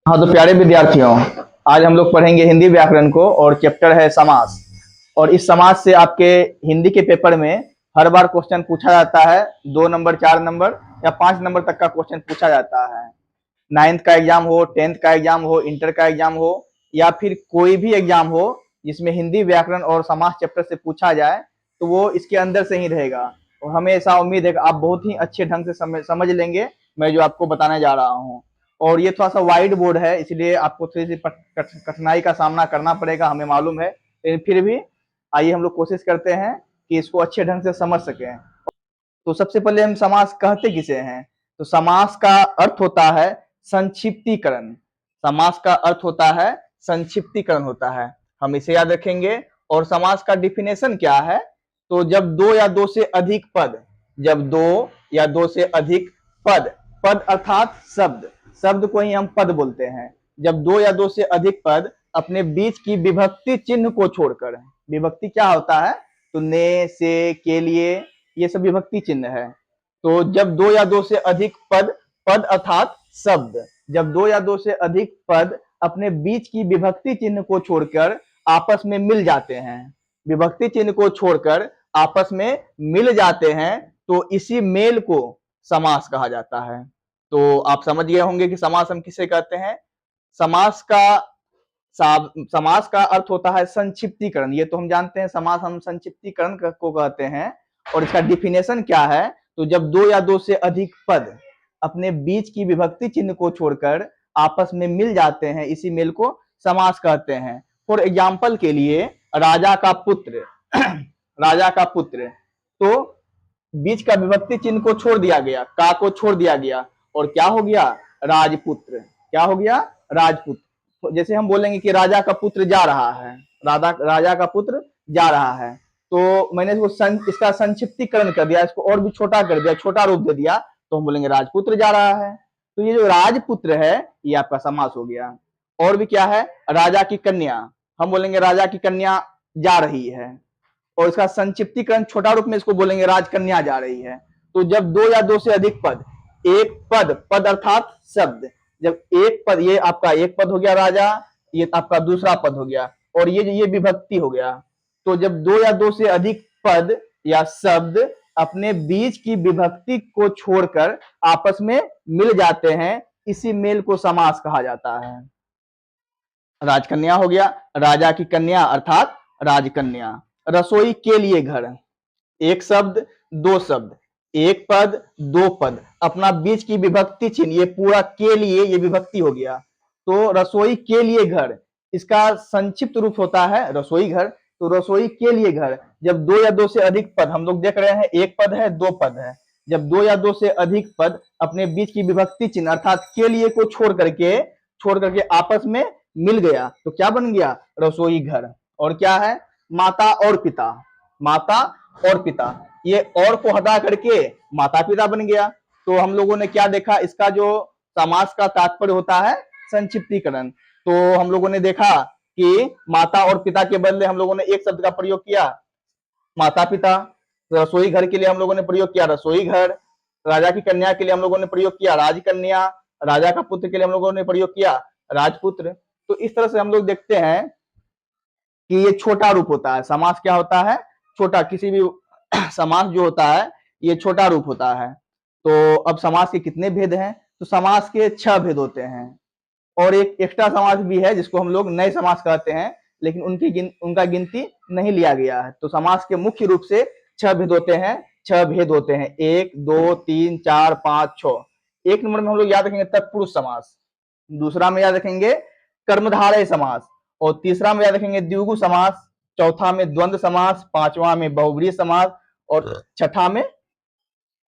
हाँ तो प्यारे विद्यार्थियों, आज हम लोग पढ़ेंगे हिंदी व्याकरण को और चैप्टर है समास। और इस समास से आपके हिंदी के पेपर में हर बार क्वेश्चन पूछा जाता है। 2 नंबर, 4 नंबर या 5 नंबर तक का क्वेश्चन पूछा जाता है। नाइन्थ का एग्जाम हो, टेंथ का एग्जाम हो, इंटर का एग्जाम हो या फिर कोई भी एग्जाम हो जिसमें हिंदी व्याकरण और समास चैप्टर से पूछा जाए तो वो इसके अंदर से ही रहेगा। और हमें ऐसा उम्मीद है कि आप बहुत ही अच्छे ढंग से समझ लेंगे मैं जो आपको बताने जा रहा हूँ। और ये थोड़ा सा वाइड बोर्ड है, इसलिए आपको थोड़ी सी कठिनाई का सामना करना पड़ेगा, हमें मालूम है, लेकिन फिर भी आइए हम लोग कोशिश करते हैं कि इसको अच्छे ढंग से समझ सकें। तो सबसे पहले हम समास कहते किसे हैं? तो समास का अर्थ होता है संक्षिप्तीकरण। समास का अर्थ होता है संक्षिप्तीकरण होता है, हम इसे याद रखेंगे। और समास का डिफिनेशन क्या है? तो जब दो या दो से अधिक पद, जब दो या दो से अधिक पद, पद अर्थात शब्द, शब्द को ही हम पद बोलते हैं। जब दो या दो से अधिक पद अपने बीच की विभक्ति चिन्ह को छोड़कर, विभक्ति क्या होता है? तो ने, से, के लिए, ये सब विभक्ति चिन्ह है। तो जब दो या दो से अधिक पद, पद अर्थात शब्द, जब दो या दो से अधिक पद अपने बीच की विभक्ति चिन्ह को छोड़कर आपस में मिल जाते हैं, विभक्ति चिन्ह को छोड़कर आपस में मिल जाते हैं, तो इसी मेल को समास कहा जाता है। तो आप समझ गए होंगे कि समास हम किसे कहते हैं। समास का समास का अर्थ होता है संक्षिप्तीकरण, ये तो हम जानते हैं, समास हम संक्षिप्तीकरण को कहते हैं। और इसका डिफिनेशन क्या है? तो जब दो या दो से अधिक पद अपने बीच की विभक्ति चिन्ह को छोड़कर आपस में मिल जाते हैं, इसी मेल को समास कहते हैं। फॉर एग्जाम्पल के लिए राजा का पुत्र राजा का पुत्र, तो बीच का विभक्ति चिन्ह को छोड़ दिया गया, का को छोड़ दिया गया, और क्या हो गया? राजपुत्र। क्या हो गया? राजपुत्र। तो जैसे हम बोलेंगे कि राजा का पुत्र जा रहा है, राजा का पुत्र जा रहा है, तो मैंने इसका संक्षिप्तीकरण कर दिया, इसको और भी छोटा कर दिया, छोटा रूप दे दिया, तो हम बोलेंगे राजपुत्र जा रहा है। तो ये जो राजपुत्र है ये आपका समास हो गया। और भी क्या है? राजा की कन्या, हम बोलेंगे राजा की कन्या जा रही है, और इसका संक्षिप्तीकरण छोटा रूप में इसको बोलेंगे राजकन्या जा रही है। तो जब दो या दो से अधिक पद, एक पद, पद अर्थात शब्द, जब एक पद, ये आपका एक पद हो गया राजा, ये आपका दूसरा पद हो गया, और ये विभक्ति हो गया। तो जब दो या दो से अधिक पद या शब्द अपने बीच की विभक्ति को छोड़कर आपस में मिल जाते हैं, इसी मेल को समास कहा जाता है। राजकन्या हो गया, राजा की कन्या अर्थात राजकन्या। रसोई के लिए घर, एक शब्द, दो शब्द, एक पद, दो पद, अपना बीच की विभक्ति चिन्ह, ये पूरा के लिए, ये विभक्ति हो गया। तो रसोई के लिए घर, इसका संक्षिप्त रूप होता है रसोई घर। तो रसोई के लिए घर, जब दो या दो से अधिक पद, हम लोग देख रहे हैं एक पद है, दो पद है, जब दो या दो से अधिक पद अपने बीच की विभक्ति चिन्ह अर्थात के लिए को छोड़ करके आपस में मिल गया, तो क्या बन गया? रसोई घर। और क्या है? माता और पिता, माता और पिता, ये और को हटा करके माता पिता बन गया। तो हम लोगों ने क्या देखा? इसका जो समास का तात्पर्य होता है संक्षिप्तीकरण। तो हम लोगों ने देखा कि माता और पिता के बदले हम लोगों ने एक शब्द का प्रयोग किया, माता पिता। रसोई घर के लिए हम लोगों ने प्रयोग किया रसोई घर। राजा की कन्या के लिए हम लोगों ने प्रयोग किया राजकन्या। राजा का पुत्र के लिए हम लोगों ने प्रयोग किया राजपुत्र। तो इस तरह से हम लोग देखते हैं कि ये छोटा रूप होता है। समास क्या होता है? छोटा, किसी भी समास जो होता है ये छोटा रूप होता है। तो अब समास के कितने भेद हैं? तो समास के 6 भेद होते हैं, और एक एक्स्ट्रा समास भी है जिसको हम लोग नए समास कहते हैं, लेकिन उनका गिनती नहीं लिया गया है। तो समास के मुख्य रूप से 6 भेद होते हैं, 6 भेद होते हैं, 1 2 3 4 5 6। एक नंबर में हम लोग याद रखेंगे तत्पुरुष समास, दूसरा में याद रखेंगे कर्मधारय समास, और तीसरा में याद रखेंगे द्विगु समास, चौथा में द्वंद्व समास, पांचवा में बहुब्रीहि समास, और छठा में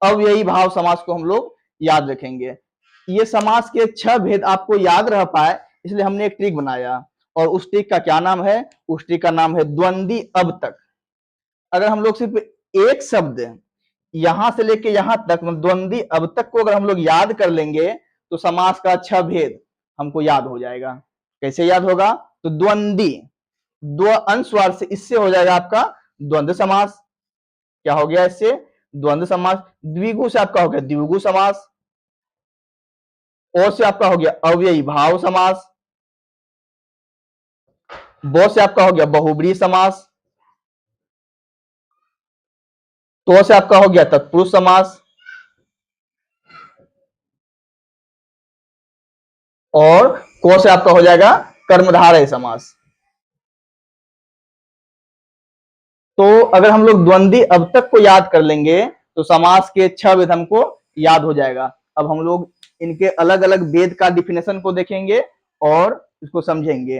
अव्ययी भाव समास को हम लोग याद रखेंगे। ये समास के 6 भेद आपको याद रह पाए इसलिए हमने एक ट्रिक बनाया, और उस ट्रिक का क्या नाम है? उस ट्रिक का नाम है द्वंद्वी अब तक। अगर हम लोग सिर्फ एक शब्द यहां से लेके यहां तक, द्वंद्वी अब तक को अगर हम लोग याद कर लेंगे तो समास का 6 भेद हमको याद हो जाएगा। कैसे याद होगा? तो द्वंद्वी, दो अनुस्वार से, इससे हो जाएगा आपका द्वंद्व समास। क्या हो गया इससे? द्वंद्व समास। द्विगु से आपका हो गया द्विगु समास। ओ से आपका हो गया अव्ययी भाव समास, बो से आपका हो गया बहुब्रीहि समास, तो से आपका हो गया तत्पुरुष समास, और को से आपका हो जाएगा कर्मधारय समास। तो अगर हम लोग द्वंद्वी अब तक को याद कर लेंगे तो समास के 6 विध हमको याद हो जाएगा। अब हम लोग इनके अलग अलग वेद का डिफिनेशन को देखेंगे और इसको समझेंगे।